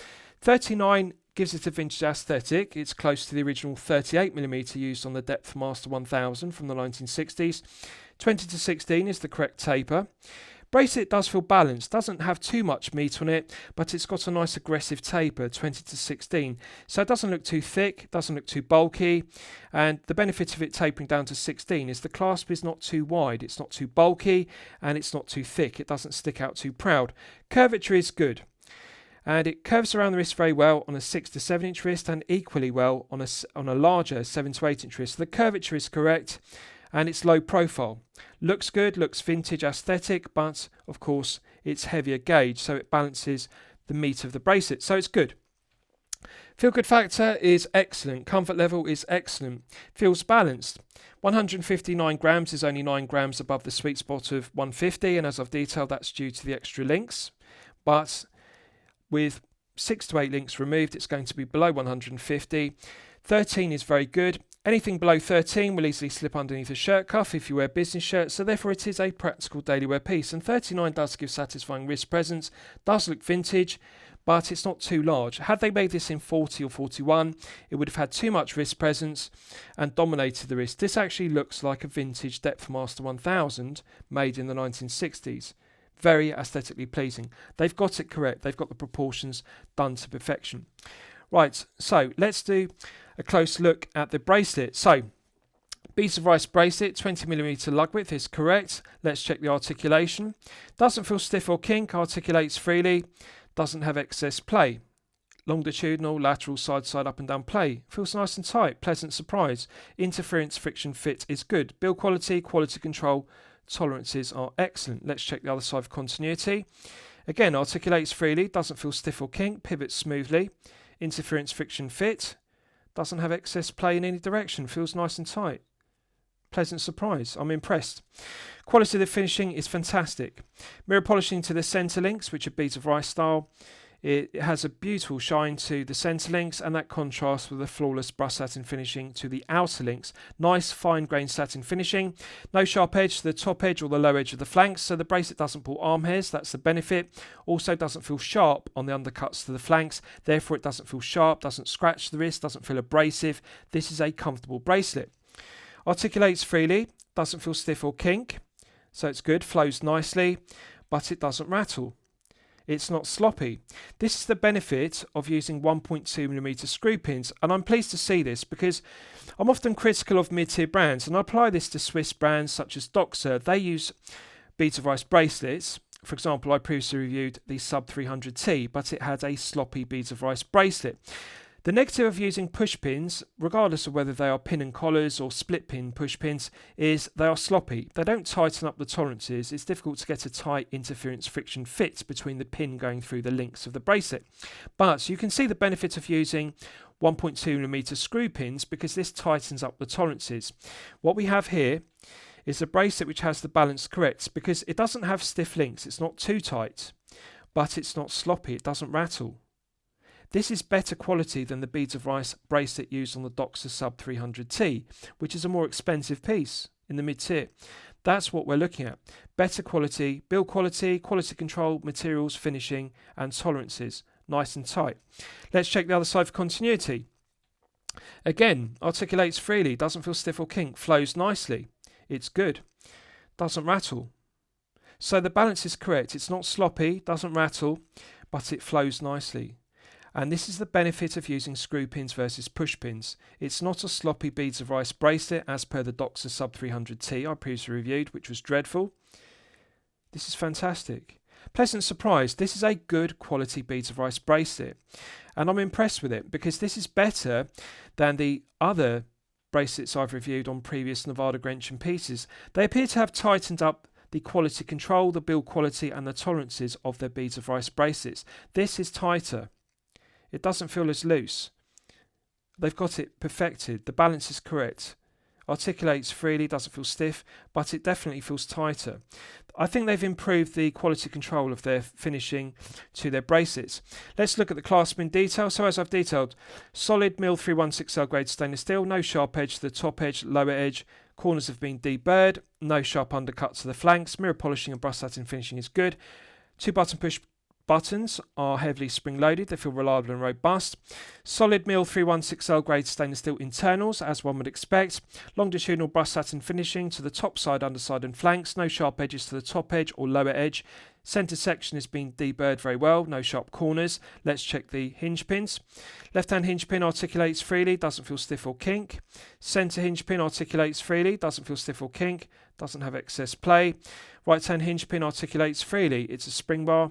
39 gives it a vintage aesthetic. It's close to the original 38mm used on the Depthmaster 1000 from the 1960s. 20-16 is the correct taper. Bracelet does feel balanced, doesn't have too much meat on it, but it's got a nice aggressive taper, 20-16. So it doesn't look too thick, doesn't look too bulky, and the benefit of it tapering down to 16 is the clasp is not too wide, it's not too bulky, and it's not too thick. It doesn't stick out too proud. Curvature is good. And it curves around the wrist very well on a 6 to 7 inch wrist, and equally well on a larger 7 to 8 inch wrist. So the curvature is correct, and it's low profile. Looks good, looks vintage aesthetic, but of course it's heavier gauge, so it balances the meat of the bracelet. So it's good. Feel good factor is excellent. Comfort level is excellent. Feels balanced. 159 grams is only 9 grams above the sweet spot of 150, and as I've detailed, that's due to the extra links. But with 6 to 8 links removed, it's going to be below 150. 13 is very good. Anything below 13 will easily slip underneath a shirt cuff if you wear business shirts, so therefore it is a practical daily wear piece. And 39 does give satisfying wrist presence, does look vintage, but it's not too large. Had they made this in 40 or 41, it would have had too much wrist presence and dominated the wrist. This actually looks like a vintage Depthmaster 1000 made in the 1960s. Very aesthetically pleasing. They've got it correct. They've got the proportions done to perfection. Right, so let's do a close look at the bracelet. So, Beads of Rice bracelet, 20mm lug width is correct. Let's check the articulation. Doesn't feel stiff or kink, articulates freely, doesn't have excess play. Longitudinal, lateral, side, up and down play. Feels nice and tight, pleasant surprise. Interference, friction, fit is good. Build quality, quality control, tolerances are excellent. Let's check the other side of continuity. Again, articulates freely, doesn't feel stiff or kink, pivots smoothly. Interference, friction, fit. Doesn't have excess play in any direction, feels nice and tight. Pleasant surprise, I'm impressed. Quality of the finishing is fantastic. Mirror polishing to the centre links, which are Beads of Rice style. It has a beautiful shine to the centre links, and that contrasts with the flawless brush satin finishing to the outer links. Nice fine grained satin finishing. No sharp edge to the top edge or the low edge of the flanks, so the bracelet doesn't pull arm hairs, that's the benefit. Also doesn't feel sharp on the undercuts to the flanks, therefore it doesn't feel sharp, doesn't scratch the wrist, doesn't feel abrasive. This is a comfortable bracelet. Articulates freely, doesn't feel stiff or kink, so it's good, flows nicely, but it doesn't rattle. It's not sloppy. This is the benefit of using 1.2mm screw pins, and I'm pleased to see this because I'm often critical of mid-tier brands, and I apply this to Swiss brands such as Doxa. They use Beads of Rice bracelets. For example, I previously reviewed the Sub 300T, but it had a sloppy Beads of Rice bracelet. The negative of using push pins, regardless of whether they are pin and collars or split pin push pins, is they are sloppy. They don't tighten up the tolerances. It's difficult to get a tight interference friction fit between the pin going through the links of the bracelet. But you can see the benefit of using 1.2mm screw pins because this tightens up the tolerances. What we have here is a bracelet which has the balance correct because it doesn't have stiff links. It's not too tight, but it's not sloppy. It doesn't rattle. This is better quality than the Beads of Rice bracelet used on the Doxa Sub 300T, which is a more expensive piece in the mid-tier. That's what we're looking at. Better quality, build quality, quality control, materials, finishing, and tolerances. Nice and tight. Let's check the other side for continuity. Again, articulates freely, doesn't feel stiff or kink, flows nicely. It's good. Doesn't rattle. So the balance is correct. It's not sloppy, doesn't rattle, but it flows nicely. And this is the benefit of using screw pins versus push pins. It's not a sloppy Beads of Rice bracelet as per the Doxa Sub 300T I previously reviewed, which was dreadful. This is fantastic. Pleasant surprise, this is a good quality Beads of Rice bracelet. And I'm impressed with it because this is better than the other bracelets I've reviewed on previous Nivada Grenchen pieces. They appear to have tightened up the quality control, the build quality and the tolerances of their Beads of Rice bracelets. This is tighter. It doesn't feel as loose. They've got it perfected. The balance is correct. Articulates freely, doesn't feel stiff, but it definitely feels tighter. I think they've improved the quality control of their finishing to their bracelets. Let's look at the clasp in detail. So as I've detailed, solid mil 316L grade stainless steel, no sharp edge to the top edge, lower edge. Corners have been deburred, no sharp undercuts to the flanks. Mirror polishing and brush satin finishing is good. 2 button push buttons are heavily spring-loaded. They feel reliable and robust. Solid mill 316L grade stainless steel internals, as one would expect. Longitudinal brushed satin finishing to the top side, underside and flanks. No sharp edges to the top edge or lower edge. Centre section has been deburred very well, no sharp corners. Let's check the hinge pins. Left hand hinge pin articulates freely, doesn't feel stiff or kink. Centre hinge pin articulates freely, doesn't feel stiff or kink, doesn't have excess play. Right hand hinge pin articulates freely, it's a spring bar,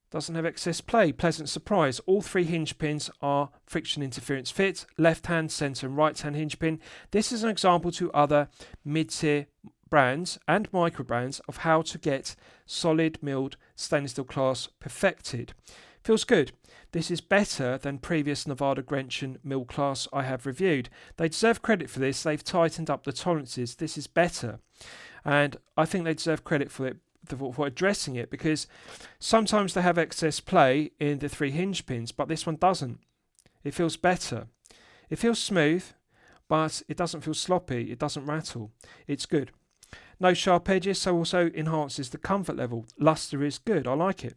doesn't have excess play. Pleasant surprise. All three hinge pins are friction interference fit. Left hand, centre and right hand hinge pin. This is an example to other mid-tier brands and micro brands of how to get solid milled stainless steel class perfected. Feels good. This is better than previous Nivada Grenchen mill class I have reviewed. They deserve credit for this. They've tightened up the tolerances. This is better, and I think they deserve credit for it, for addressing it, because sometimes they have excess play in the three hinge pins, but this one doesn't. It feels better. It feels smooth, but it doesn't feel sloppy. It doesn't rattle. It's good. No sharp edges, so also enhances the comfort level. Luster is good. I like it.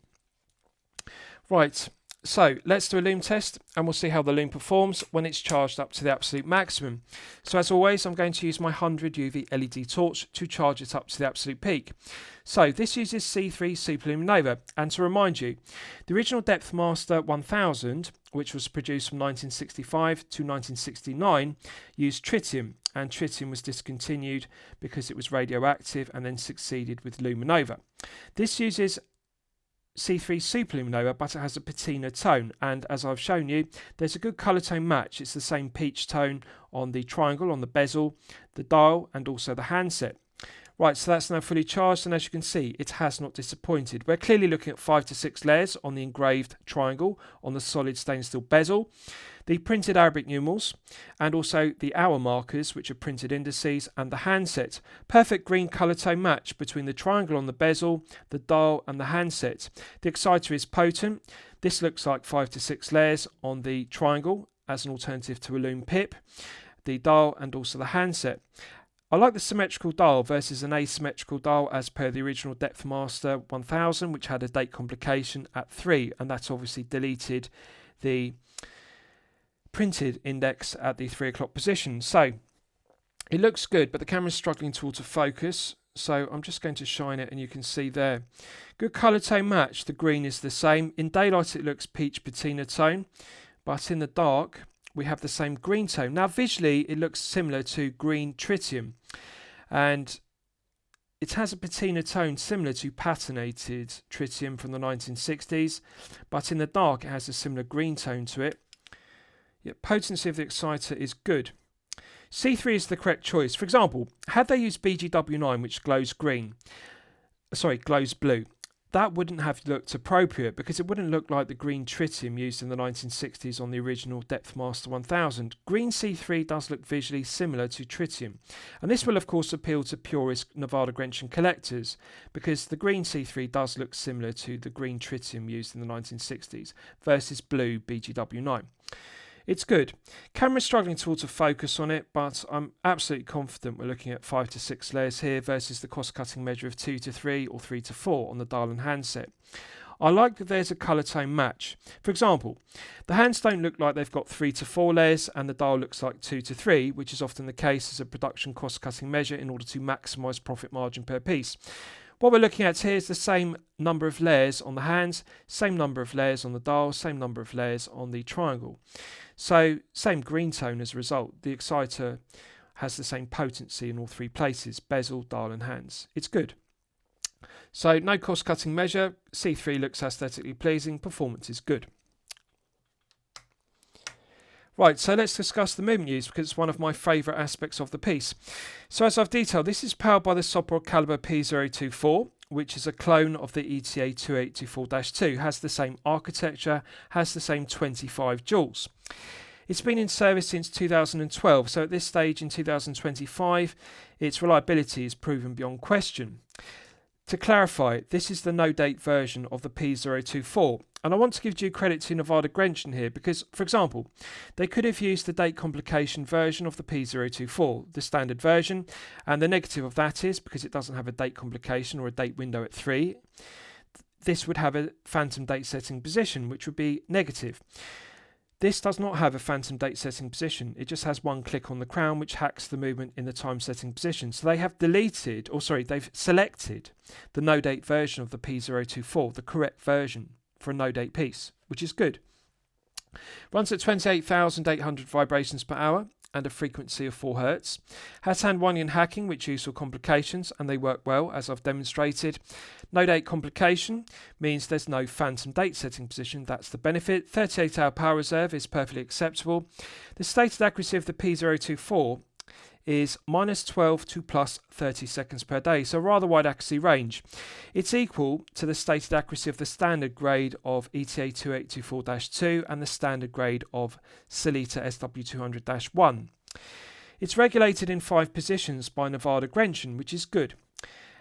Right, so let's do a Lume test and we'll see how the Lume performs when it's charged up to the absolute maximum. So as always, I'm going to use my 100 UV LED torch to charge it up to the absolute peak. So this uses C3 Super Lume Nova, and to remind you, the original Depthmaster 1000, which was produced from 1965 to 1969, used tritium, and tritium was discontinued because it was radioactive and then succeeded with Lume Nova. This uses C3 Super Lume Nova, but it has a patina tone, and as I've shown you, there's a good colour tone match. It's the same peach tone on the triangle, on the bezel, the dial and also the handset. Right, so that's now fully charged, and as you can see, it has not disappointed. We're clearly looking at 5 to 6 layers on the engraved triangle on the solid stainless steel bezel, the printed Arabic numerals, and also the hour markers, which are printed indices, and the handset. Perfect green colour tone match between the triangle on the bezel, the dial and the handset. The exciter is potent. This looks like 5 to 6 layers on the triangle as an alternative to a Lume pip, the dial and also the handset. I like the symmetrical dial versus an asymmetrical dial as per the original Depthmaster 1000, which had a date complication at 3, and that's obviously deleted the printed index at the 3 o'clock position. So it looks good, but the camera's struggling to autofocus, so I'm just going to shine it and you can see there. Good colour tone match. The green is the same. In daylight it looks peach patina tone, but in the dark we have the same green tone. Now visually it looks similar to green tritium, and it has a patina tone similar to patinated tritium from the 1960s, but in the dark it has a similar green tone to it. Yet potency of the exciter is good. C3 is the correct choice. For example, had they used BGW9, which glows blue, that wouldn't have looked appropriate because it wouldn't look like the green tritium used in the 1960s on the original Depthmaster 1000. Green C3 does look visually similar to tritium, and this will of course appeal to purist Nivada Grenchen collectors because the green C3 does look similar to the green tritium used in the 1960s versus blue BGW9. It's good. Camera's struggling to autofocus on it, but I'm absolutely confident we're looking at 5 to 6 layers here versus the cost-cutting measure of 2 to 3 or 3 to 4 on the dial and handset. I like that there's a colour tone match. For example, the hands don't look like they've got 3 to 4 layers and the dial looks like 2 to 3, which is often the case as a production cost-cutting measure in order to maximise profit margin per piece. What we're looking at here is the same number of layers on the hands, same number of layers on the dial, same number of layers on the triangle. So same green tone as a result. The exciter has the same potency in all 3 places, bezel, dial and hands. It's good. So no cost cutting measure, C3 looks aesthetically pleasing, performance is good. Right, so let's discuss the movement use because it's one of my favourite aspects of the piece. So as I've detailed, this is powered by the Sopwell caliber P024, which is a clone of the ETA 2824-2, has the same architecture, has the same 25 joules. It's been in service since 2012, so at this stage in 2025, its reliability is proven beyond question. To clarify, this is the no-date version of the P024, and I want to give due credit to Nivada Grenchen here because, for example, they could have used the date complication version of the P024, the standard version, and the negative of that is, because it doesn't have a date complication or a date window at 3, this would have a phantom date setting position, which would be negative. This does not have a phantom date setting position. It just has one click on the crown, which hacks the movement in the time setting position. So they have they've selected the no date version of the P024, the correct version for a no date piece, which is good. Runs at 28,800 vibrations per hour and a frequency of 4 Hz. Has hand winding hacking, which use for complications, and they work well, as I've demonstrated. No date complication means there's no phantom date setting position. That's the benefit. 38-hour power reserve is perfectly acceptable. The stated accuracy of the P024 is -12 to +30 seconds per day, so rather wide accuracy range. It's equal to the stated accuracy of the standard grade of ETA 2824-2 and the standard grade of Celita SW200-1. It's regulated in 5 positions by Nivada Grenchen, which is good.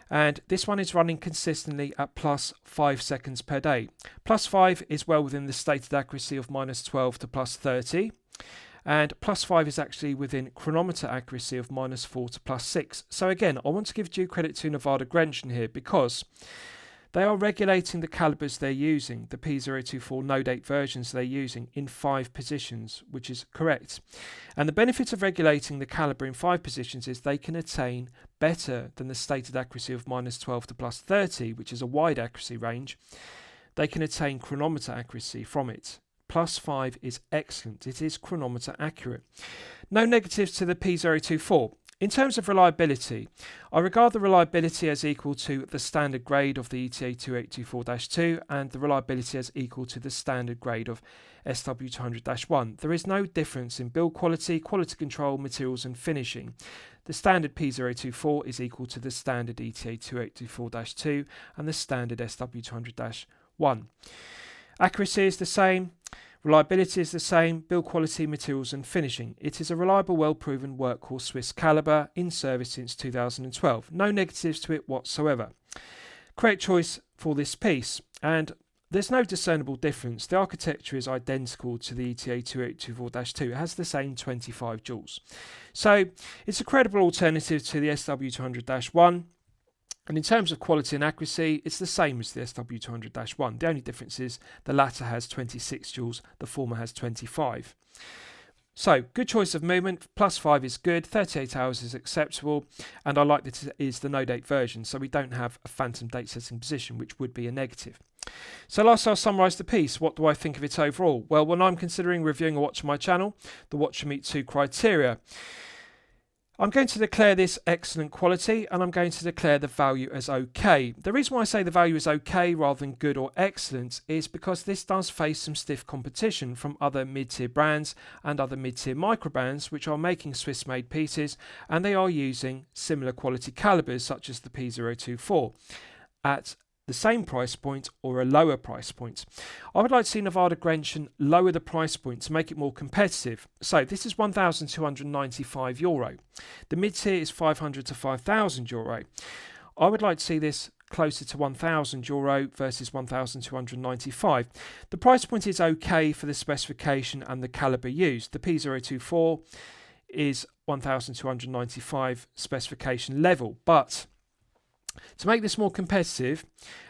And this one is running consistently at +5 seconds per day. +5 is well within the stated accuracy of -12 to +30. And +5 is actually within chronometer accuracy of -4 to +6. So again, I want to give due credit to Nivada Grenchen here, because they are regulating the calibers they're using, the P024 no date versions they're using, in 5 positions, which is correct. And the benefit of regulating the caliber in 5 positions is they can attain better than the stated accuracy of -12 to +30, which is a wide accuracy range. They can attain chronometer accuracy from it. +5 is excellent. It is chronometer accurate. No negatives to the P024. In terms of reliability, I regard the reliability as equal to the standard grade of the ETA 2824-2 and the reliability as equal to the standard grade of SW200-1. There is no difference in build quality, quality control, materials and finishing. The standard P024 is equal to the standard ETA 2824-2 and the standard SW200-1. Accuracy is the same. Reliability is the same, build quality, materials and finishing. It is a reliable, well-proven workhorse Swiss caliber in service since 2012. No negatives to it whatsoever. Correct choice for this piece, and there's no discernible difference. The architecture is identical to the ETA 2824-2. It has the same 25 joules. So it's a credible alternative to the SW200-1. And in terms of quality and accuracy, it's the same as the SW200-1. The only difference is the latter has 26 joules, the former has 25. So, good choice of movement, +5 is good, 38 hours is acceptable, and I like that it is the no-date version, so we don't have a phantom date setting position, which would be a negative. So last I'll summarise the piece. What do I think of it overall? Well, when I'm considering reviewing a watch on my channel, the watch should meet 2 criteria. I'm going to declare this excellent quality, and I'm going to declare the value as okay. The reason why I say the value is okay rather than good or excellent is because this does face some stiff competition from other mid-tier brands and other mid-tier micro brands which are making Swiss-made pieces, and they are using similar quality calibers such as the P024 at the same price point or a lower price point. I would like to see Nivada Grenchen lower the price point to make it more competitive. So this is €1,295. The mid-tier is €500 to €5,000. I would like to see this closer to €1,000 versus €1,295. The price point is okay for the specification and the caliber used. The P024 is €1,295 specification level, but to make this more competitive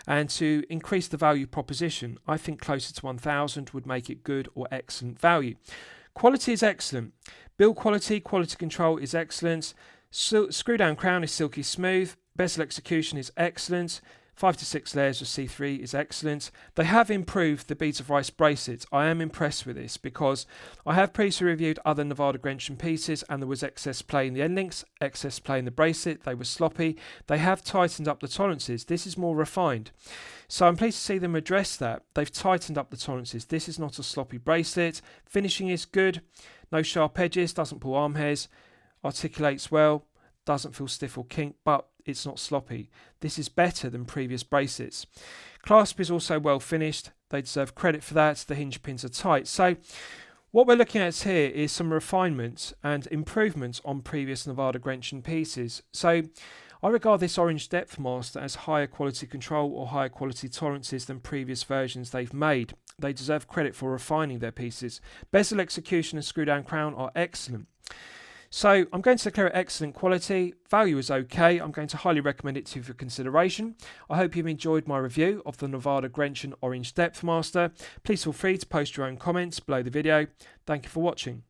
and to increase the value proposition, I think closer to 1,000 would make it good or excellent value. Quality is excellent. Build quality, quality control is excellent. Screw down crown is silky smooth. Bezel execution is excellent. 5 to 6 layers of C3 is excellent. They have improved the beads of rice bracelets. I am impressed with this because I have previously reviewed other Nivada Grenchen pieces and there was excess play in the end links, excess play in the bracelet. They were sloppy. They have tightened up the tolerances. This is more refined. So I'm pleased to see them address that. They've tightened up the tolerances. This is not a sloppy bracelet. Finishing is good. No sharp edges, doesn't pull arm hairs, articulates well, doesn't feel stiff or kink, but it's not sloppy. This is better than previous bracelets. Clasp is also well finished. They deserve credit for that. The hinge pins are tight. So what we're looking at here is some refinement and improvements on previous Nivada Grenchen pieces. So I regard this orange Depthmaster as higher quality control or higher quality tolerances than previous versions they've made. They deserve credit for refining their pieces. Bezel execution and screw down crown are excellent. So I'm going to declare it excellent quality. Value is okay. I'm going to highly recommend it to you for consideration. I hope you've enjoyed my review of the Nivada Grenchen Orange Depthmaster. Please feel free to post your own comments below the video. Thank you for watching.